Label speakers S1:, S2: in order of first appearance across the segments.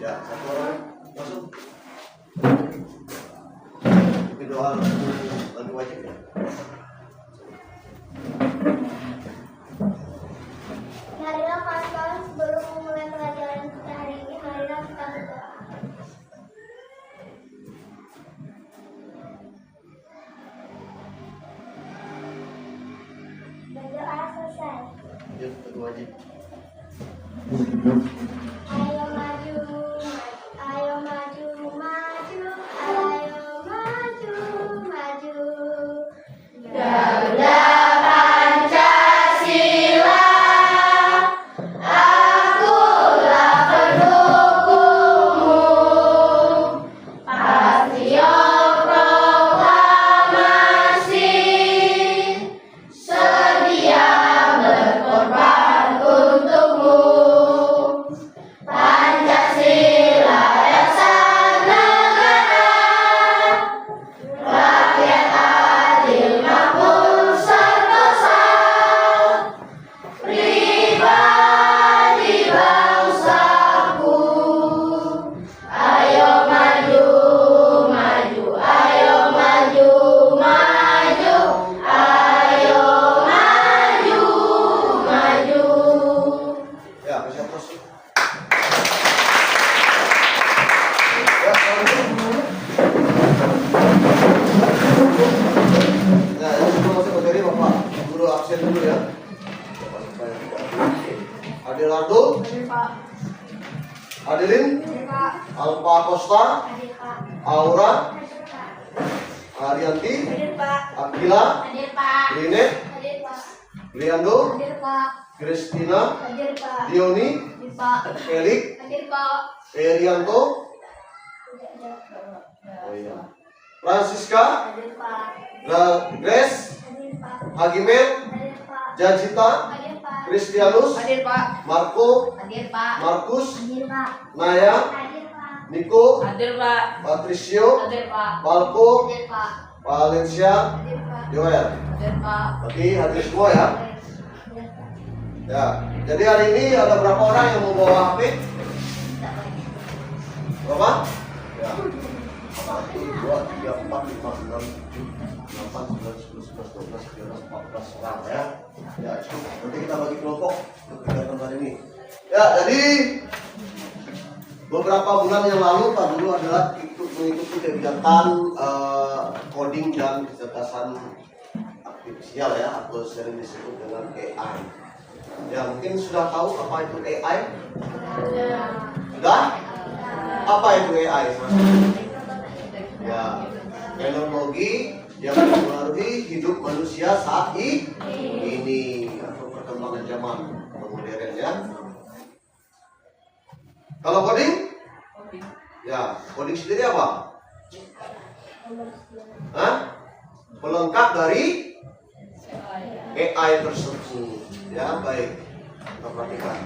S1: Ya, satu orang masuk. Ini doa lagu wajib ya.
S2: Marilah kawan-kawan, sebelum memulai pelajaran kita hari ini, marilah kita berdoa. Berdoa selesai.
S1: Ya, lagu wajib.
S2: Ayo maju, ayo maju, maju, ayo maju, maju.
S3: Daulah Pancasila, akulah pendukungmu. Patriot proklamasi, sedia berkorban untukmu. Pancasila dasar negara, rakyat adil makmur sentosa, pribadi bangsaku. Ayo maju, maju, ayo maju, maju, ayo maju, maju.
S1: Ya, bisa terus. Ya, nah, sebelum masuk materi, Bapak Guru absen dulu ya. Adelardo,
S3: Hadir Pak.
S1: Adelin,
S3: Hadir Pak.
S1: Alfa Costa,
S2: Hadir Pak.
S1: Aura,
S2: Hadir Pak.
S1: Arianti,
S3: Hadir Pak.
S1: Akila,
S3: Hadir Pak.
S1: Linet,
S2: Hadir Pak.
S1: Liando,
S3: Hadir Pak.
S1: Kristina,
S2: Hadir Pak.
S1: Dioni,
S3: Hadir Pak.
S1: Elik,
S2: Hadir Pak.
S1: Erianto, oh iya, Francisca,
S3: Hadir Pak.
S1: Grace,
S2: Hadir Pak.
S1: Hagimet,
S2: Hadir Pak.
S1: Jajita,
S2: Hadir Pak.
S1: Kristianus,
S3: Hadir Pak.
S1: Marco,
S3: Hadir Pak.
S1: Markus,
S2: Hadir Pak.
S1: Naya,
S2: Hadir Pak.
S1: Niko,
S3: Hadir Pak.
S1: Patricio,
S3: Hadir Pak.
S1: Falco,
S2: Hadir Pak.
S1: Valencia,
S2: Hadir Pak.
S1: Joel.
S3: Hadir Pak.
S1: Oke, hadir semua ya. Ya, jadi hari ini ada berapa orang yang mau bawa HP? Berapa? Ya. 1, 2, 3, 4, 5, 6, 7, 8, 9, 10, 11, 12, 13, 14 orang ya. Ya, cukup. Nanti kita bagi kelompok untuk kegiatan hari ini. Ya, jadi beberapa bulan yang lalu Pak Guru adalah mengikuti kegiatan coding dan kecerdasan artifisial ya, atau sering disebut dengan AI. Ya, mungkin sudah tahu apa itu AI? Sudah? Apa itu AI? Ya, teknologi yang mempengaruhi hidup manusia saat ini atau perkembangan zaman modern ya. Kalau coding? Ya, coding sendiri apa? Hah? Pelengkap dari AI tersebut. Ya, baik. Kita perhatikan.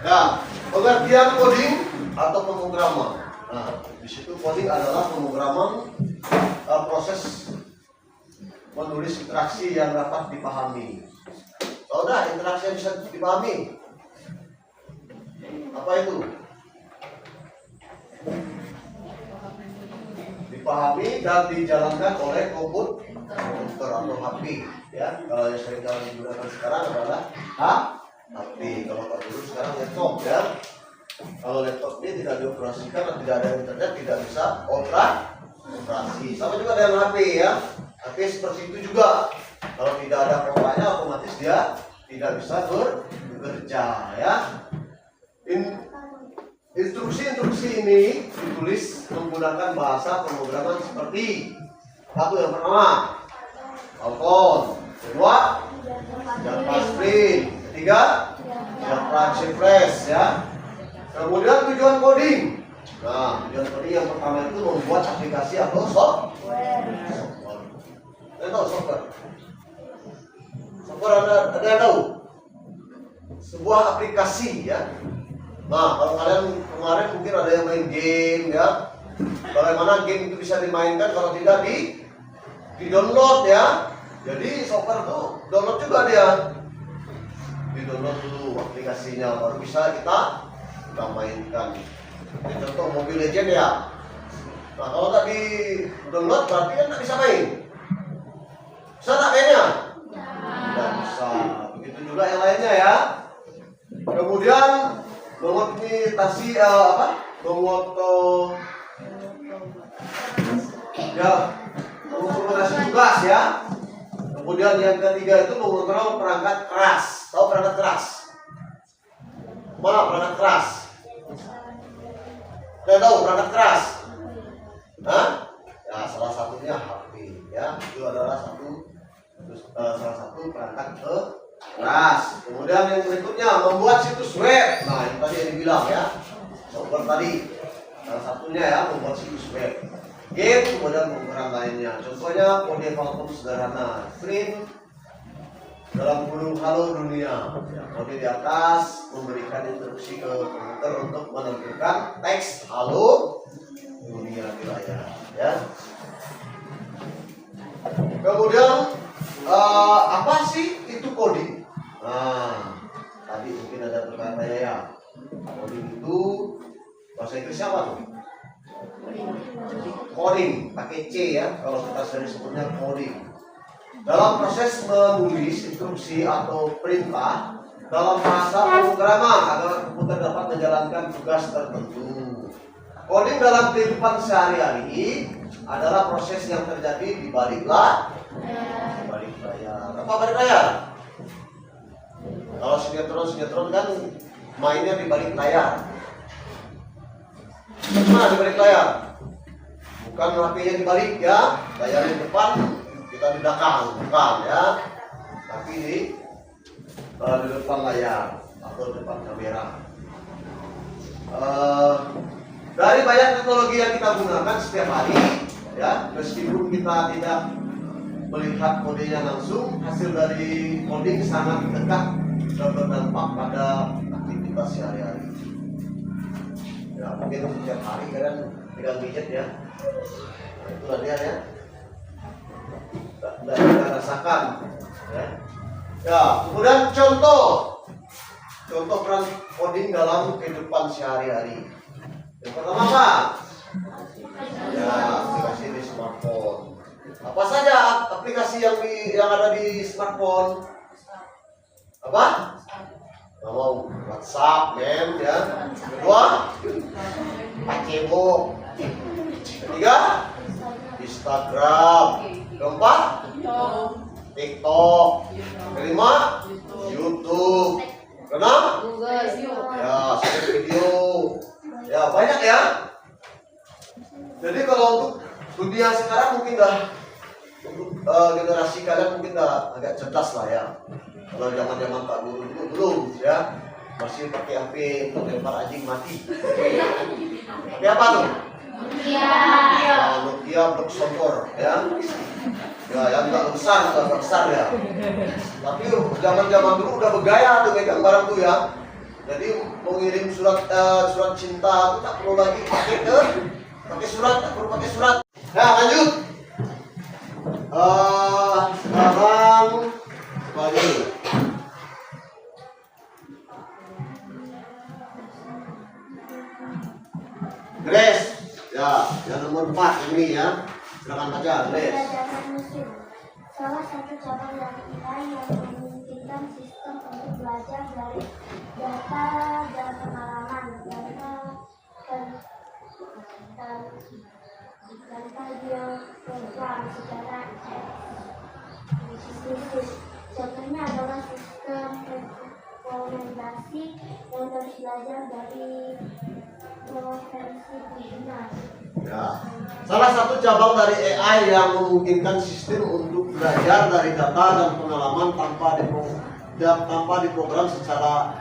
S1: Ya, pengertian coding atau pemrograman. Nah, di situ coding adalah pemrograman proses menulis interaksi yang dapat dipahami. Sudah, interaksi yang bisa dipahami. Apa itu? Dipahami dan dijalankan oleh komputer atau HP. Ya, kalau yang sering kali digunakan sekarang adalah HP. Kalau Pak Guru sekarang laptop ya. Kalau laptop ini tidak dioperasikan dan tidak ada internet, tidak bisa operasi. Sama juga dengan HP ya. HP seperti itu juga. Kalau tidak ada programnya, otomatis dia tidak bisa bekerja ya. Instruksi-instruksi ini ditulis menggunakan bahasa pemrograman seperti satu yang pertama, Python, kedua, JavaScript, ketiga, JavaScript ya. Kemudian tujuan coding. Nah, tujuan coding yang pertama itu membuat aplikasi atau software. Tahu software? Software ada yang tahu? Sebuah aplikasi ya. Nah, kalau kalian kemarin mungkin ada yang main game ya, bagaimana game itu bisa dimainkan kalau tidak di download ya. Jadi software itu download juga dia, di download dulu aplikasinya baru bisa kita mainkan. Ini contoh Mobile Legend ya. Nah kalau nggak di download berarti kan nggak bisa main. Bisa tak mainnya? Tidak bisa. Begitu juga yang lainnya ya. Kemudian mengoperasi mengoperasi tugas ya. Kemudian yang ketiga itu mengontrol perangkat keras. Tahu perangkat keras? Mana perangkat keras? Tidak tahu perangkat keras? Hah? Ya salah satunya HP ya. Itu adalah salah satu perangkat keras. Kemudian yang berikutnya membuat situs web. Nah ini tadi yang dibilang ya. Software tadi salah satunya ya membuat situs web. Game kemudian penggunaan lainnya. Contohnya kode Falcon sederhana, print dalam kurung halo dunia. Ya, kode di atas memberikan instruksi ke komputer untuk menentukan teks halo dunia di layar. Ya. Kemudian apa sih itu coding? Nah, tadi mungkin ada pertanyaan ya. Coding itu bahasa Inggrisnya apa tuh? Coding pakai C ya, kalau kita sering sebutnya coding. Dalam proses menulis instruksi atau perintah dalam bahasa pemrograman agar komputer dapat menjalankan tugas tertentu. Coding dalam kehidupan sehari-hari adalah proses yang terjadi di balik layar. Apa balik layar? Kalau sinetron kan mainnya di balik layar. Mana di balik layar? Bukan HP-nya di balik ya, layar di depan, kita di belakang, bukan ya. Tapi di depan layar atau depan kamera. Dari banyak teknologi yang kita gunakan setiap hari, ya, meskipun kita tidak melihat kodenya langsung, hasil dari coding sangat dekat dan berdampak pada aktivitas sehari-hari. Ya, mungkin setiap hari kalian pegang gadget ya. Nah, itulah dia ya. Dan kita rasakan ya. Ya, kemudian contoh peran coding dalam kehidupan sehari-hari. Yang pertama apa? Ya, aplikasi di smartphone. Apa saja aplikasi yang ada di smartphone? Apa? Mau WhatsApp, mem ya. Kedua, Facebook. Ketiga, Instagram. Keempat, TikTok. Kelima, YouTube. Keenam, ya share video. Ya banyak ya. Jadi kalau untuk dunia sekarang mungkin untuk generasi kalian mungkin agak cerdas lah ya. Kalau zaman Pak Guru dulu belum ya, masih pakai HP untuk lempar anjing mati. Tapi apa tuh? Nokia blok sompor ya. Ya yang enggak besar ya. Tapi zaman dulu udah bergaya tuh megang barang tuh ya. Jadi mau ngirim surat cinta itu tak perlu lagi pakai surat, tak perlu pakai surat. Nah lanjut. Sekarang lagi. Grace, ya, yang nomor 4 ini ya. Silakan baca, Grace.
S2: Salah satu cabang dari AI yang memungkinkan sistem untuk belajar dari data dan pengalaman tanpa dia program secara eksklusif. Contohnya adalah sistem rekomendasi yang terus belajar dari profesi pengguna.
S1: Ya. Salah satu cabang dari AI yang memungkinkan sistem untuk belajar dari data dan pengalaman tanpa diprogram secara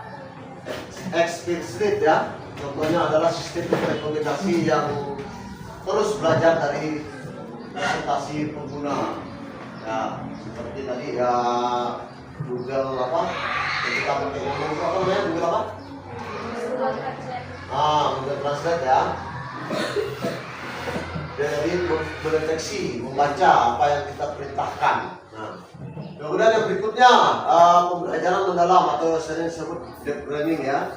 S1: eksplisit ya. Contohnya adalah sistem rekomendasi yang terus belajar dari presentasi pengguna. Ya, seperti tadi ya Google apa? Kita pakai Google apa namanya? Google apa? Google Translate ya. Jadi mendeteksi, membaca apa yang kita perintahkan. Nah, kemudian yang berikutnya pembelajaran mendalam atau sering disebut deep learning ya.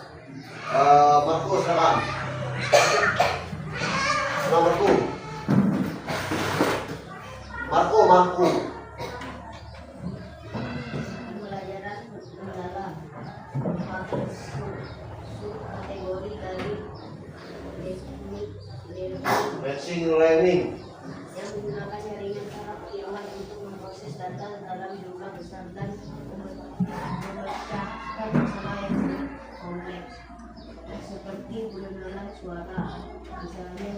S1: Marco silakan. Marco.
S3: Pembelajaran mendalam. Masuk kategori dari
S1: Machine learning.
S3: yang menggunakan jaringan saraf ilmiah untuk memproses data dalam jumlah besar dan memecahkan masalah yang kompleks seperti pengenalan suara, misalnya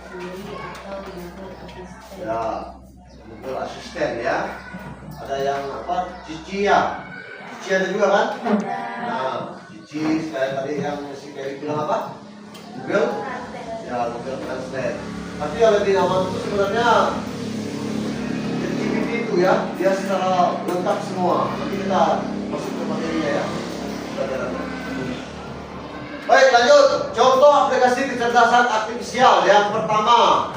S3: sendiri atau Google Assistant.
S1: Ya, Google Assistant ya. Ada yang apa? Cici ya. Cici ada juga kan? Nah, Cici kayak tadi yang si Kelly bilang apa? Google? Ya, Google Translate. Tapi yang lebih aman itu sebenarnya ChatGPT itu ya, dia secara lengkap semua. Nanti kita masuk ke materinya ya. Pelajarannya. Baik, lanjut. Contoh aplikasi kecerdasan artifisial yang pertama,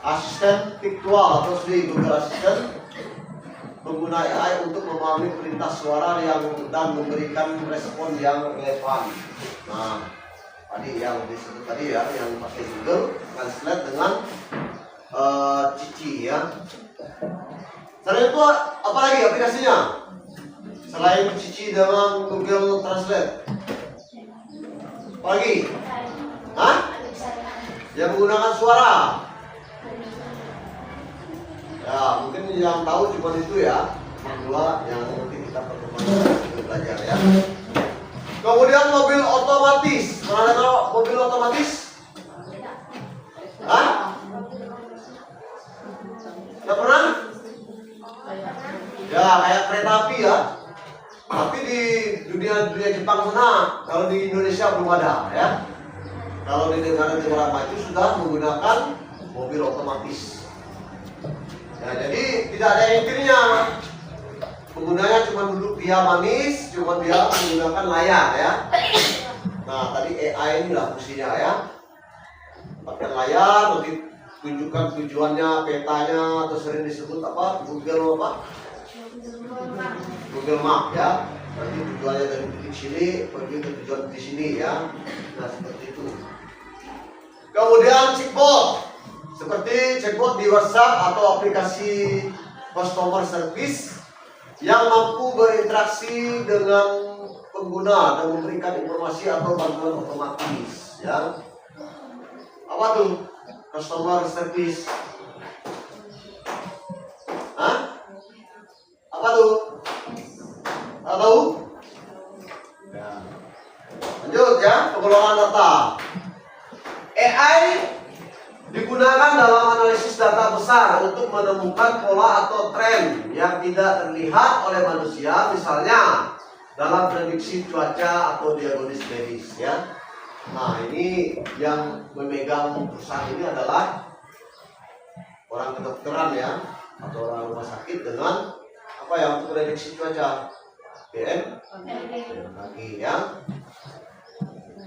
S1: asisten virtual atau si Google Assistant pengguna AI untuk memahami perintah suara dan memberikan respon yang relevan. Nah, tadi yang disebut tadi ya, yang pakai Google Translate dengan Cici ya. Selain itu apa lagi aplikasinya? Selain Cici dengan Google Translate, apa lagi? Hah? Yang menggunakan suara? Ya, mungkin yang tahu cuma itu ya, dua yang nanti kita pertemukan kita belajar ya. Kemudian mobil otomatis. Pernah tahu mobil otomatis? Hah? Nggak pernah? Ya, kayak kereta api ya. Tapi di dunia Jepang sana, kalau di Indonesia belum ada ya. Kalau di negara-negara maju sudah menggunakan mobil otomatis. Ya, jadi tidak ada nyetirnya. Penggunanya cuma duduk dia manis, cuma dia menggunakan layar ya. Nah, tadi AI ini lah fungsinya ya. Pakai layar, nanti tunjukkan tujuannya, petanya, atau sering disebut apa? Google Map ya. Nanti tujuannya dari titik sini, pergi ke tujuan di sini ya. Nah, seperti itu. Kemudian chatbot, seperti chatbot di WhatsApp atau aplikasi customer service yang mampu berinteraksi dengan pengguna dan memberikan informasi atau bantuan otomatis ya. Apa tuh customer service? Hah? Apa tuh? Tahu? Ya. Lanjut ya, pengelolaan data. AI digunakan dalam analisis data besar untuk menemukan pola atau tren yang tidak terlihat oleh manusia, misalnya dalam prediksi cuaca atau diagnosis medis ya. Nah, ini yang memegang perusahaan ini adalah orang kedokteran ya, atau orang rumah sakit dengan apa yang untuk prediksi cuaca? BMKG ya.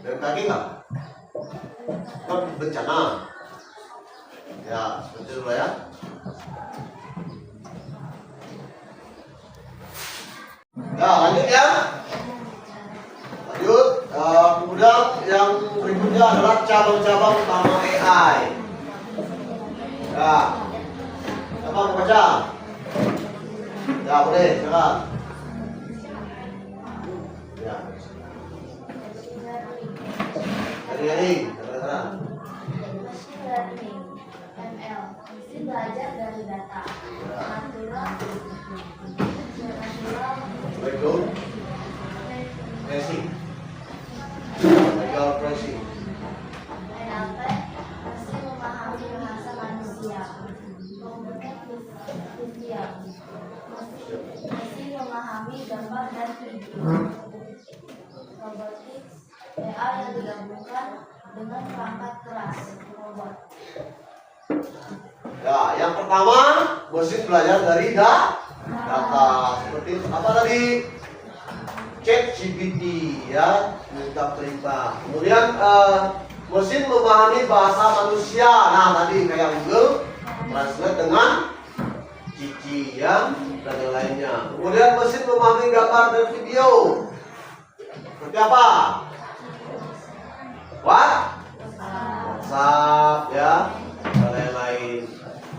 S1: BMKG nggak? Kan bencana. Ya, seperti itu ya. Ya, lanjut ya. Lanjut. Kemudian yang berikutnya adalah cabang-cabang utama AI. Ya. Siapa mau baca? Ya, boleh, silakan. Ya. Dari terang.
S2: Machine learning (ML) mesti belajar dari data. Natural
S1: Background tracing.
S2: NLP mesti memahami bahasa manusia. Komputer mesti memahami gambar dan video. Robotics AI yang digabungkan dengan perangkat keras robot.
S1: Ya, yang pertama mesin belajar dari data. Seperti apa tadi? ChatGPT ya, minta perintah. Kemudian Mesin memahami bahasa manusia. Nah, tadi kayak Google Translate dengan Cici ya, dan yang lainnya. Kemudian mesin memahami gambar dan video. Seperti apa? WhatsApp ya, dan lain-lain.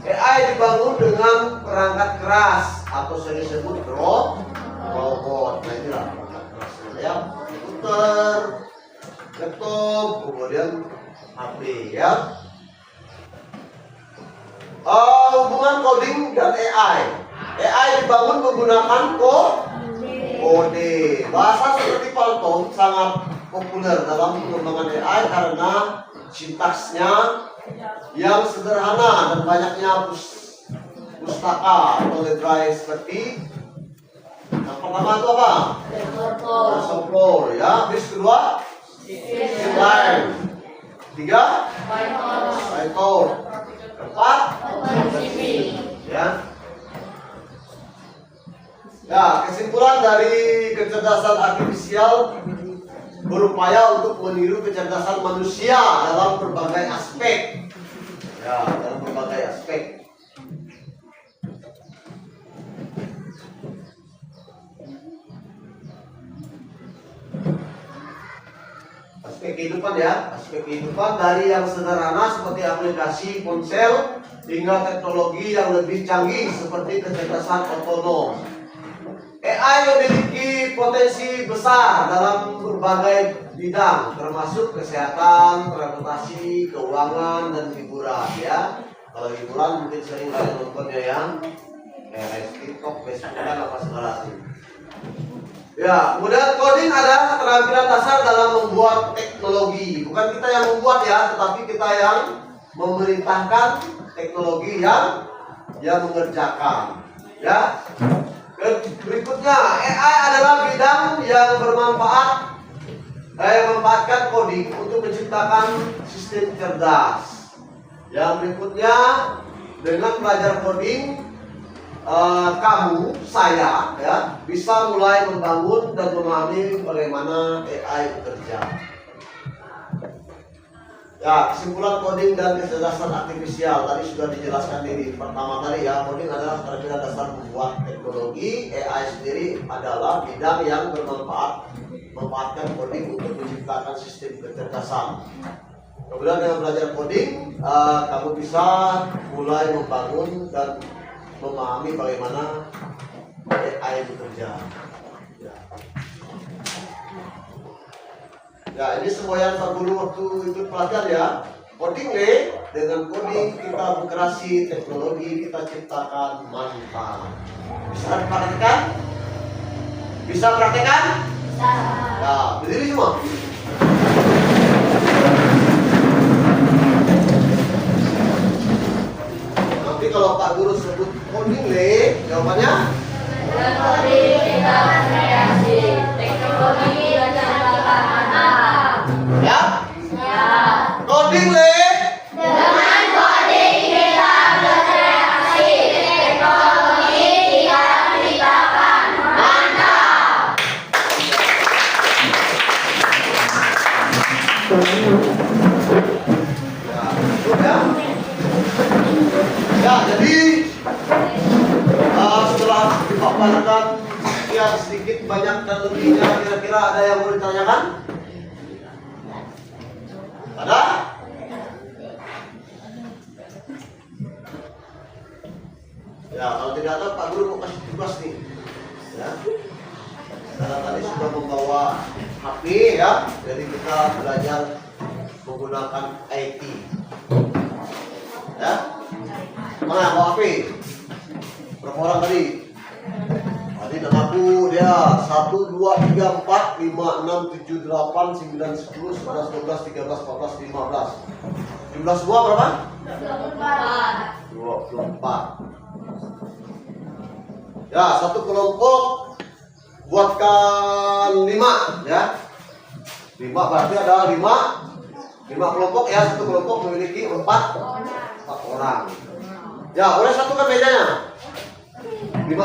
S1: AI dibangun dengan perangkat keras atau sering disebut robot. Nah, inilah perangkat keras ya, komputer, laptop, kemudian HP ya. Hubungan coding dan AI. AI dibangun menggunakan kode. Bahasa seperti Python sangat populer dalam pengembangan AI karena sintaksnya yang sederhana dan banyaknya pustaka atau library seperti yang pertama itu apa? TensorFlow ya. Bis kedua Scikit-learn. Tiga Python. Keempat ya. Ya, kesimpulan dari kecerdasan artifisial berupaya untuk meniru kecerdasan manusia dalam berbagai aspek. Ya, dalam berbagai aspek. Aspek kehidupan ya, aspek kehidupan dari yang sederhana seperti aplikasi ponsel hingga teknologi yang lebih canggih seperti kecerdasan otonom. AI memiliki potensi besar dalam berbagai bidang termasuk kesehatan, transportasi, keuangan, dan hiburan ya. Kalau hiburan mungkin sering kalian nontonnya yang TikTok, Facebook, dan apa segala itu. Ya, kemudian coding adalah keterampilan dasar dalam membuat teknologi. Bukan kita yang membuat ya, tetapi kita yang memerintahkan teknologi yang mengerjakan. Ya. Berikutnya, AI adalah bidang yang memanfaatkan coding untuk menciptakan sistem cerdas. Yang berikutnya, dengan belajar coding, saya ya bisa mulai membangun dan memahami bagaimana AI bekerja. Ya, kesimpulan coding dan kecerdasan artifisial tadi sudah dijelaskan di pertama tadi ya. Coding adalah keterampilan dasar membuat teknologi. AI sendiri adalah bidang yang memanfaatkan coding untuk menciptakan sistem kecerdasan. Kemudian dengan belajar coding, kamu bisa mulai membangun dan memahami bagaimana AI bekerja. Ya, ini semboyan Pak Guru waktu ikut pelatihan ya. Coding dengan coding kita berkreasi teknologi, kita ciptakan manfaat. Bisa praktekkan? Bisa praktekkan? Bisa. Ya, berdiri semua. Nanti kalau Pak Guru sebut coding jawabannya?
S3: Dengan coding kita berkreasi teknologi dan ciptakan manfaat.
S1: Ya?
S3: Ya.
S1: Coding
S3: Dengan coding kita berkreasi teknologi yang menciptakan manfaat.
S1: Ya, jadi setelah dipaparkan sekian sedikit banyak dan lebihnya, kira-kira ada yang mau ditanyakan? Ada? Ya, kalau tidak ada Pak Guru mau kasih tugas nih. Ya. Karena tadi sudah membawa HP ya, jadi kita belajar menggunakan IT. Ya. Mana bawa HP? Berapa orang tadi? Tadi dan aku dia 1, 2, 3, 4, 5, 6, 7, 8, 9, 10, 11, 12, 13, 14, 15. Jumlah semua berapa? 24. Ya, satu kelompok buatkan 5 ya. 5 berarti ada 5 kelompok ya, satu kelompok memiliki 4 orang. Ya, oleh satukan mejanya. 5.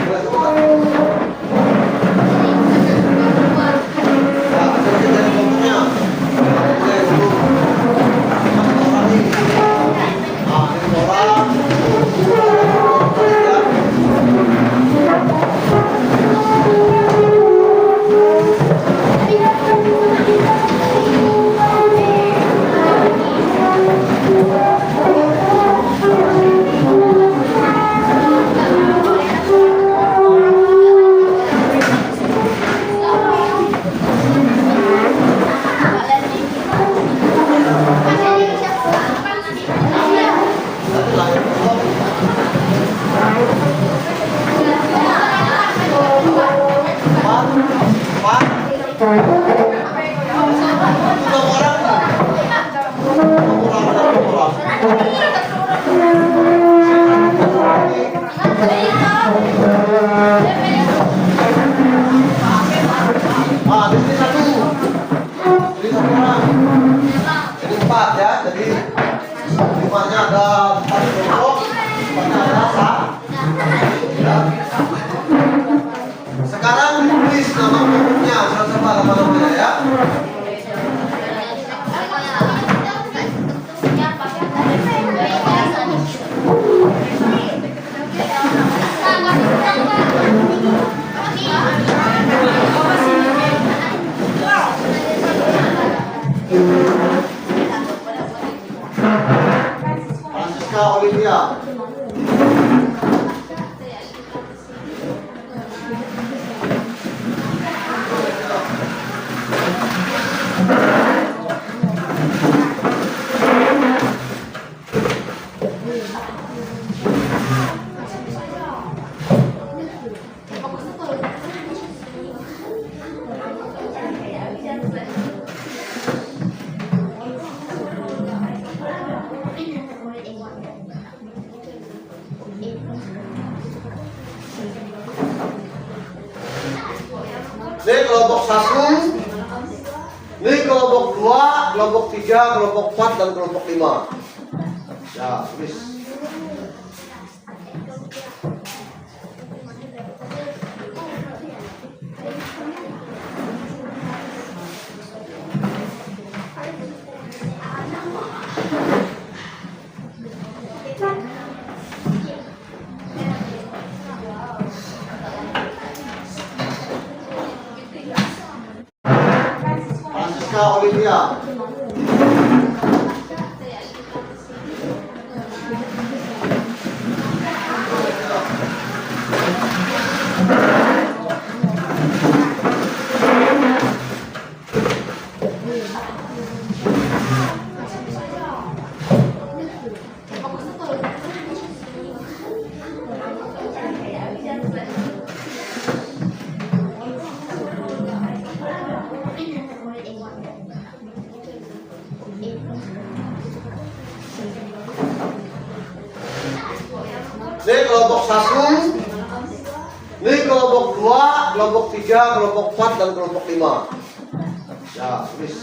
S1: Boleh satukan. Ya, jadi kelompoknya. Di sini satu. Jadi satu orang. Jadi 4 ya. Jadi 5-nya ada 4 kelompok, 4-nya ada 1. Ya. Sekarang tulis nama kelompoknya, siapa nama-namanya ya. Francisca Olivia. Ini kelompok 1, ini kelompok 2, kelompok 3, kelompok 4, dan kelompok 5. Ya, tulis. Francisca Olivia. Ini kelompok 1, ini kelompok 2, kelompok 3, kelompok 4, dan kelompok 5. Ya, tulis.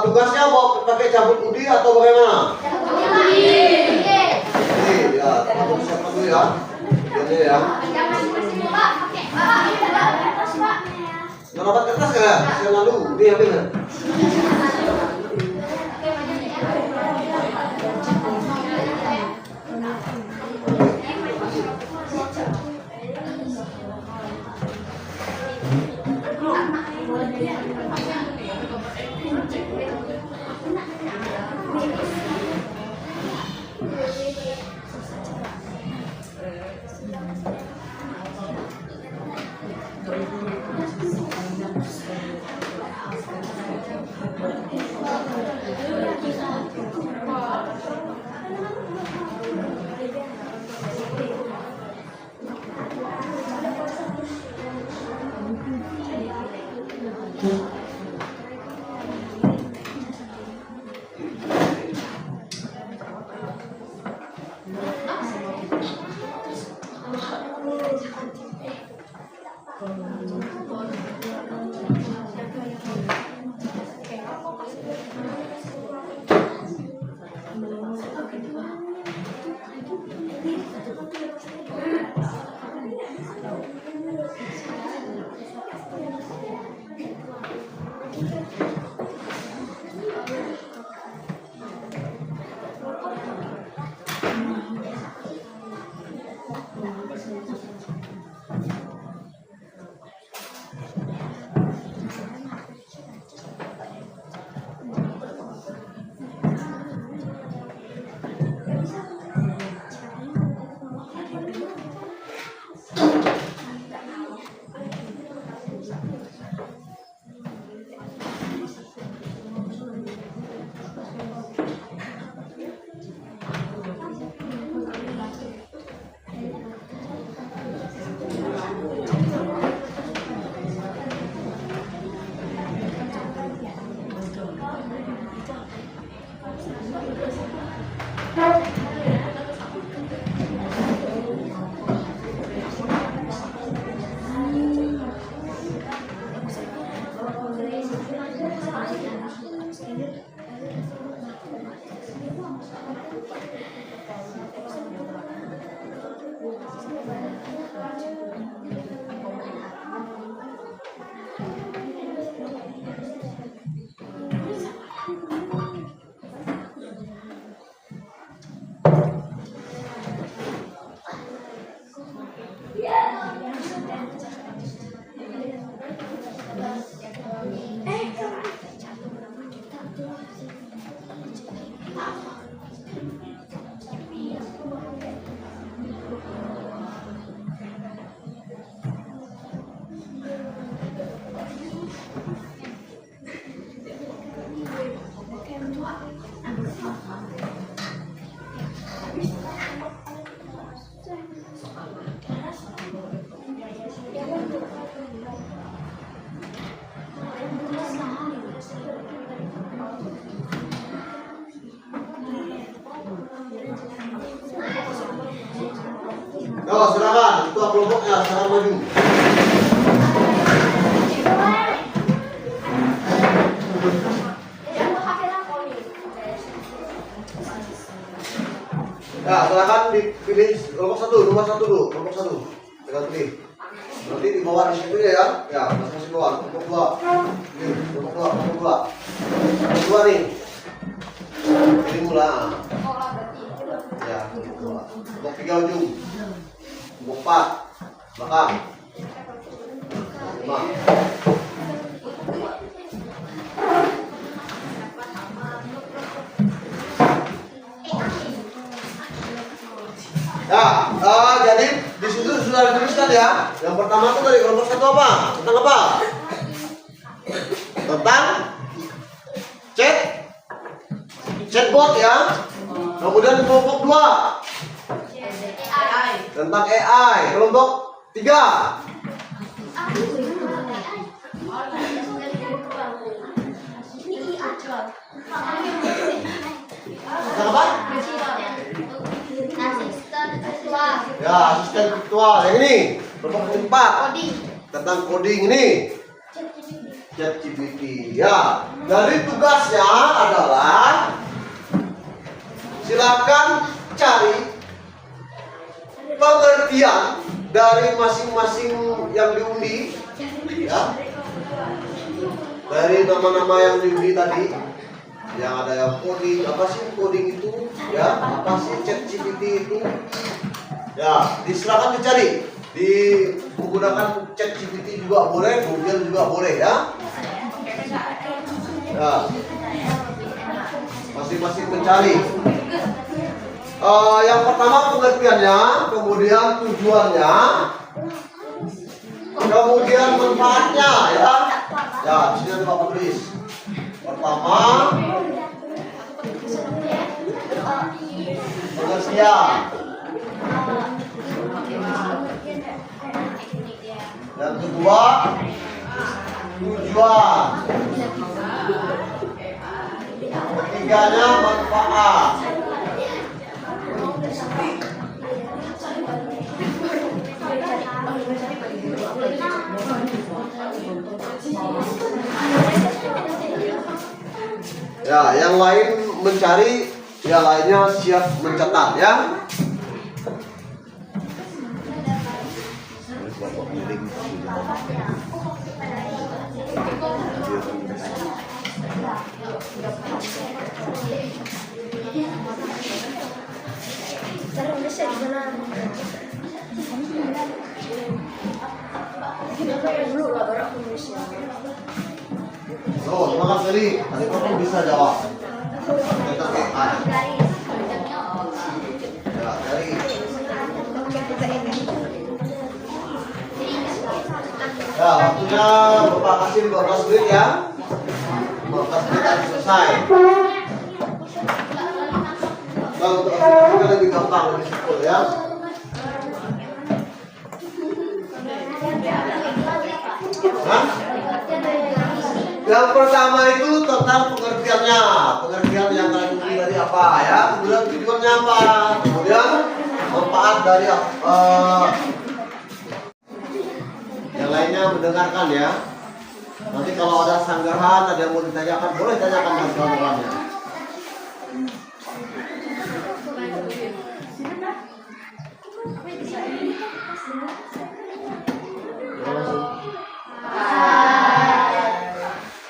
S1: Tugasnya mau pakai cabut udi atau bagaimana? Udi. Ya, tolong siapa dulu ya? Ini ya. Mau dapat kertas nggak? Saya lalu, udi ambil nggak? Yo, silakan, ketua kelompoknya silakan maju. Ya, silakan dipilih kelompok satu, nomor satu dulu, kelompok satu. Silakan pilih. Nanti dibawa di situ ya. Ya, masing-masing bawa. Kelompok dua. Nih, kelompok dua, kelompok dua. Kelompok dua nih. Pilih mula. Ya, kelompok dua. Kelompok tiga ujung. Kelompok empat belakang. Lima. Ya, jadi di situ sudah dituliskan ya. Yang pertama tuh dari kelompok satu apa? Tentang apa? Tentang chatbot ya. Kemudian kelompok dua tentang AI. Kelompok tiga tentang apa? Ya, asisten virtual. Yang ini kelompok keempat tentang coding ini. ChatGPT. Ya, jadi tugasnya adalah silakan cari pengertian dari masing-masing yang diundi, ya, dari nama-nama yang diundi tadi. Yang ada yang coding, apa sih coding itu, ya, apa sih ChatGPT itu, ya, silakan dicari. Menggunakan ChatGPT juga boleh, Google juga boleh ya. Ya, masing-masing mencari. Yang pertama pengertiannya, kemudian tujuannya, kemudian manfaatnya ya. Ya, di sini ada Bapak tulis. Pertama, pengertian. Yang kedua, tujuan. Ketiganya, manfaat. Ya, yang lain mencari, yang lainnya siap mencatat ya. Oh, terima kasih. Tadi kamu bisa jawab. Tentang AI. Ya, dari. Ya, waktunya Bapak kasih 15 menit ya. 15 menit akan selesai. Nah, untuk kita lebih gampang, lebih simpel ya. Nah, yang pertama itu tentang pengertiannya, pengertian yang kalian pilih dari apa ya, kemudian tujuannya apa, kemudian manfaat dari yang lainnya mendengarkan ya. Nanti kalau ada sanggahan, ada yang mau ditanyakan, boleh tanyakan dengan kawan-kawannya.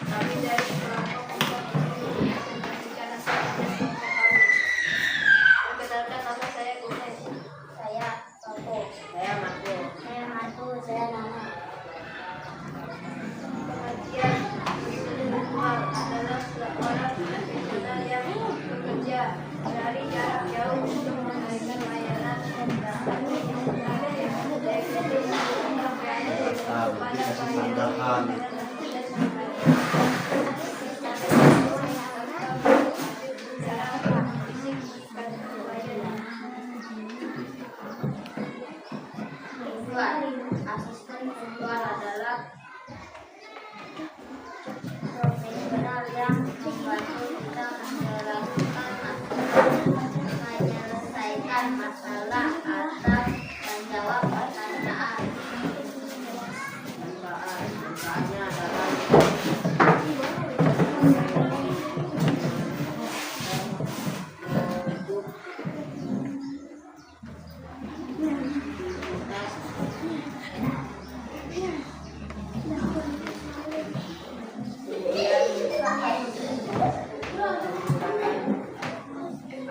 S2: Kami dari kelompok rencana perkenalkan nama saya Gunes. Saya Sopo.
S3: Saya Marco.
S2: Saya Matu. Saya Nana. Pengajian spiritual adalah seorang profesional yang bekerja dari jarak jauh untuk memberikan layanan dan dakwah kepada
S1: Sanggahan.
S2: Asisten virtual adalah profesional yang membantu kita menyelesaikan masalah atau menjawab pertanyaan.
S3: Manfaatnya adalah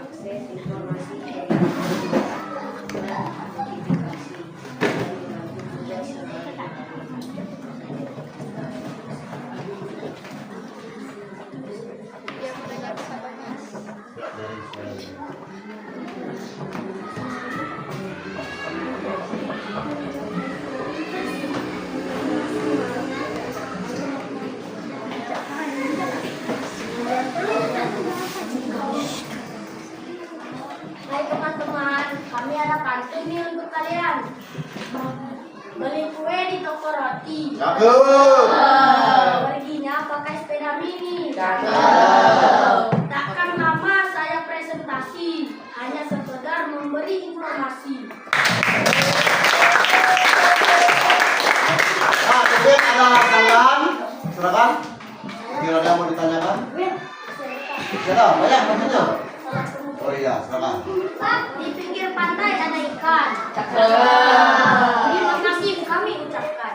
S3: akses informasi dan notifikasi tugas
S2: Hai teman-teman, kami ada pantun nih untuk kalian. Beli kue di toko roti.
S1: Cakep.
S2: Perginya pakai sepeda mini.
S3: Cakep.
S2: Takkan lama saya presentasi, hanya sekedar memberi informasi.
S1: Nah, kemudian ada sanggahan. Silakan. Kira ada yang mau ditanyakan? Silakan, banyak maksudnya. Oh iya, silakan.
S2: Di pinggir pantai ada ikan. Terima kasih kami ucapkan.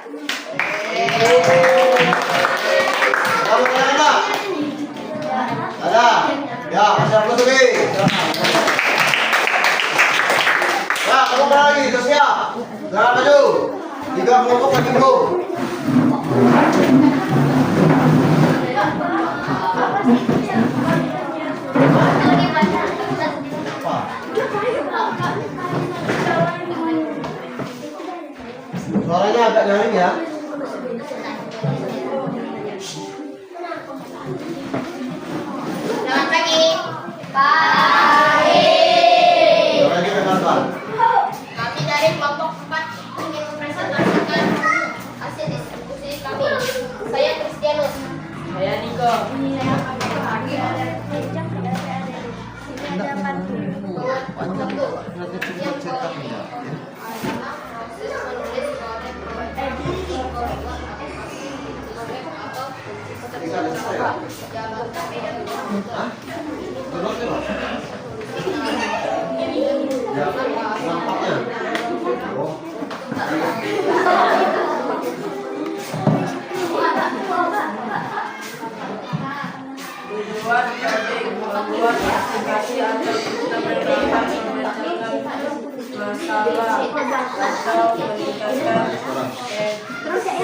S1: Kamu ada? Ada? Ya, masih aku lagi. Ya, kamu lagi, sudah siap. Jangan maju. 3 kelompok lagi dulu. Suaranya agak nyaring ya.
S2: Selamat pagi. Pagi.
S1: Suaranya dengarkan.
S2: Kami dari kelompok 4 ingin mempresentasikan hasil diskusi kami. Saya Kristianus.
S3: Saya Niko.
S2: Ini ada pantun. Yang proses menulis
S1: Bisa ada saya. Hah? Terus ya, Mas? Ya, nampaknya. Oh.
S3: Tujuan penting membuat aplikasi atau sistem yang dapat memecahkan masalah atau meningkatkan
S1: Selesai.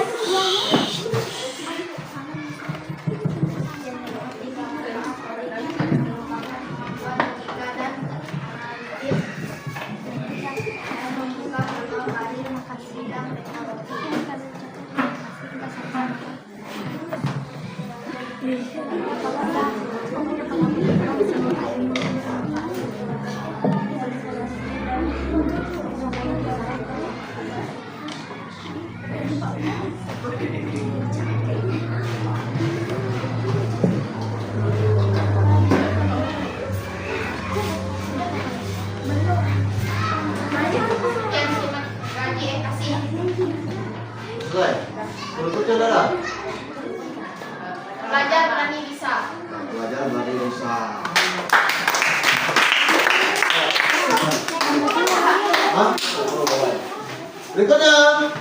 S1: Berikutnya adalah Berikutnya.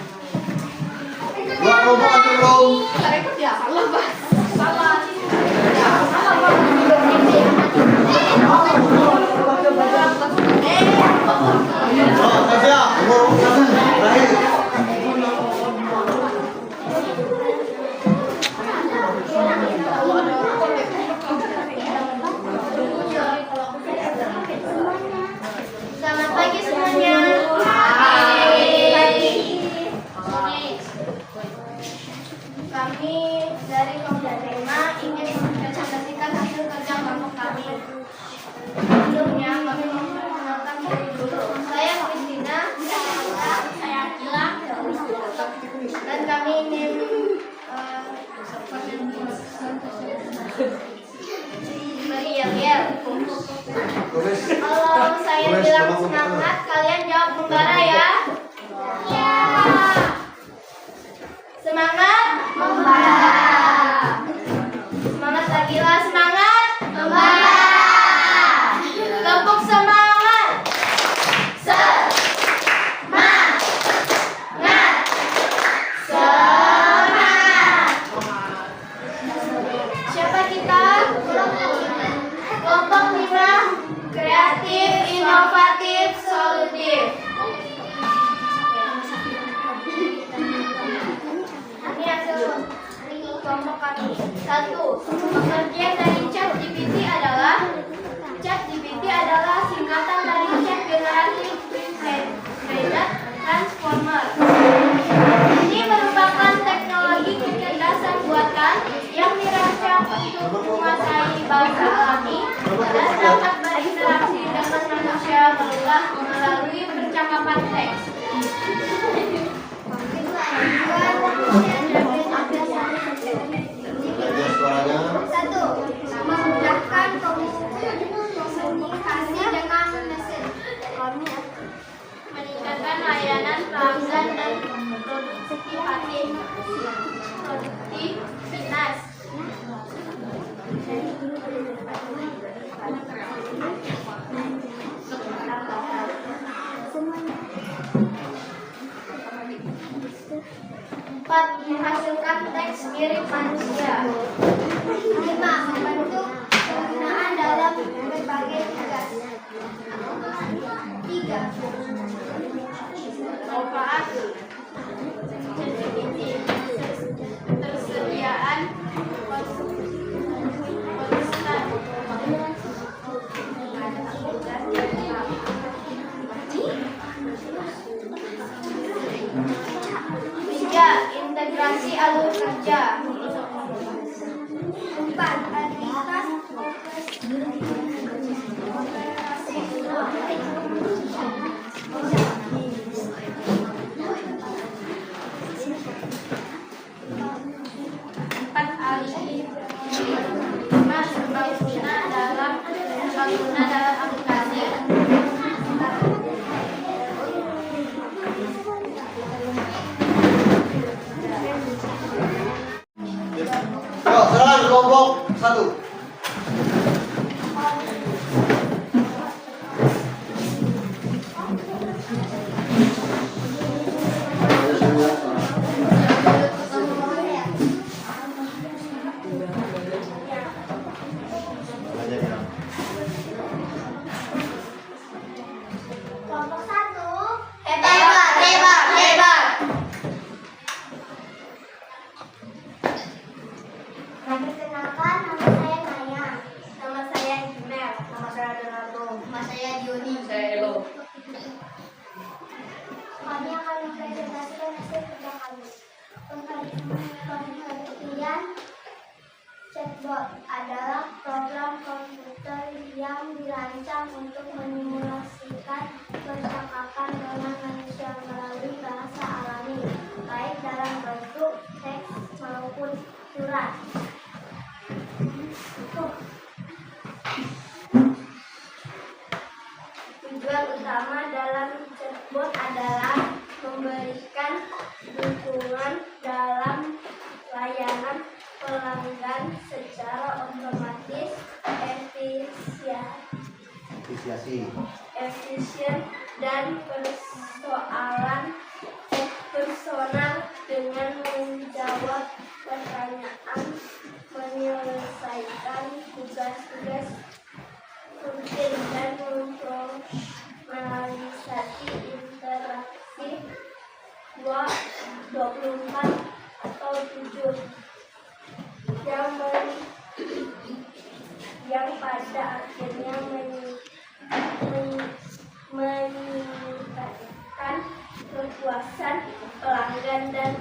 S1: Dua kelompok atau belum?
S2: Rekod ya? Salah, Pak. Salah. Salah,
S1: Oh, Tasya, umur terakhir.
S2: Selamat pagi semuanya. Kami dari kelompok 5 ingin mempresentasikan hasil kerja kelompok kami. Sebelumnya kami memperkenalkan diri dulu. Saya Kristina, saya Akila, dan kami ingin beriel-yel. Kalau saya bilang semangat, kalian jawab membara ya. Ya. Semangat membara. Semangat lagi lah, semangat membara. Tepuk semangat. Semangat. Semangat. Siapa kita? Kelompok 5 kreatif, inovatif, solutif. Ini hasil kelompok kami. 1. Pengertian dari ChatGPT adalah singkatan dari Chat Generative Pre-trained Transformer. Ini merupakan teknologi kecerdasan buatan yang dirancang untuk menguasai bahasa alami dan dapat berinteraksi dengan manusia melalui percakapan teks.
S1: Suaranya.
S2: 1. Memudahkan komunikasi dengan mesin. Meningkatkan layanan pelanggan dan produktivitas. Empat, menghasilkan teks mirip manusia. 5. Membantu penggunaan dalam berbagai tugas. 3. Manfaat ChatGPT. Ketersediaan konstan. Tiga, integrasi alur kerja. 4. Aktivitas operasi. 4. Alih. 5. Serbaguna dalam aplikasi.
S1: Yuk, serang kelompok 1.
S2: Kelompok 1. Hebat, hebat, hebat. Perkenalkan, nama saya Maya. Nama saya Gimel. Nama saya Donato. Nama saya Joni. Saya Elo. Kami akan mempresentasikan hasil kerja kami. Pengertian chatbot adalah program komputer yang dirancang untuk menyimulasikan percakapan dengan manusia melalui bahasa alami, baik dalam bentuk teks maupun surat. Tujuan utama dalam chatbot adalah memberikan dukungan dalam layanan pelanggan secara otomatis, efisien dan persoalan personal dengan menjawab pertanyaan, menyelesaikan tugas-tugas rutin dan memformalisasi interaksi 24 atau 7 yang pada akhirnya meningkatkan kepuasan pelanggan dan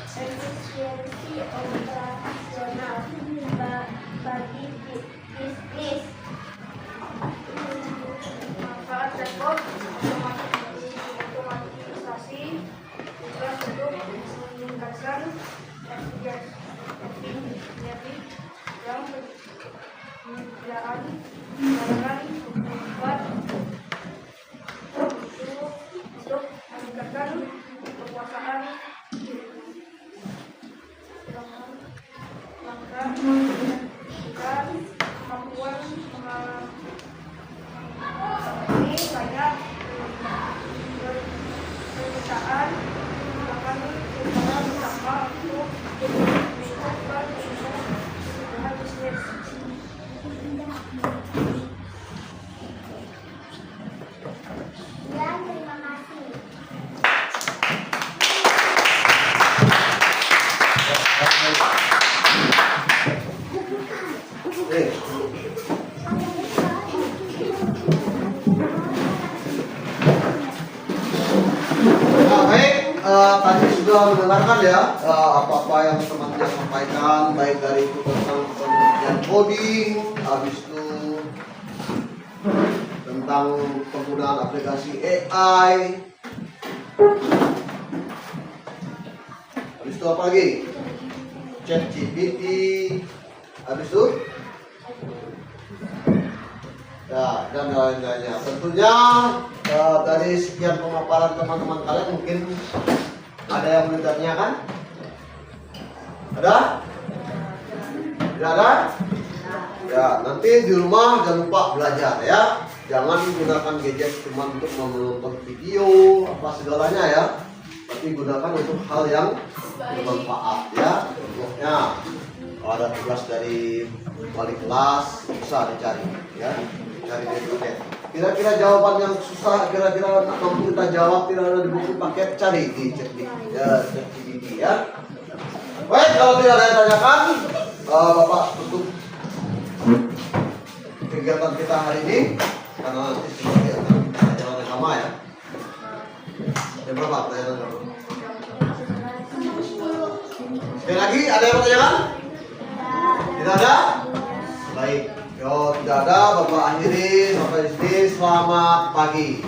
S2: efisiensi operasional bagi bisnis. Manfaat chatbot otomatisasi tugas untuk meningkatkan efisiensi yang pekerjaan layanan membuat untuk meningkatkan kekuasaan langkah dan kemampuan ini banyak permintaan akan secara bersama untuk meningkatkan usaha bisnis.
S4: Dan terima kasih.
S1: Nah, baik, tadi sudah mendengarkan ya apa-apa yang teman-teman sampaikan, baik dari itu tentang penelitian coding, habis itu tentang penggunaan aplikasi AI, habis itu apa lagi? ChatGPT, habis itu ya, dan lain-lainnya. Tentunya dari sekian pemaparan teman-teman kalian mungkin ada yang bertanya kan? Ada? Tidak ada? Ya, nanti di rumah jangan lupa belajar ya. Jangan gunakan gadget cuma untuk menonton video apa segalanya ya. Tapi gunakan untuk hal yang bermanfaat ya. Contohnya kalau ada tugas dari wali kelas bisa dicari ya. Cari di internet. Kira-kira jawaban yang susah, kira-kira mampu kita jawab tidak ada di buku paket, cari di ChatGPT ya. Baik, kalau tidak ada yang tanyakan, Bapak tutup kegiatan kita hari ini karena nanti seperti jalan yang sama ya. Jam berapa pertanyaan kamu? Sekali lagi, ada yang bertanyakan? Tidak ada? Baik. Yo, tidak ada, Bapak akhiri sampai di sini. Selamat pagi.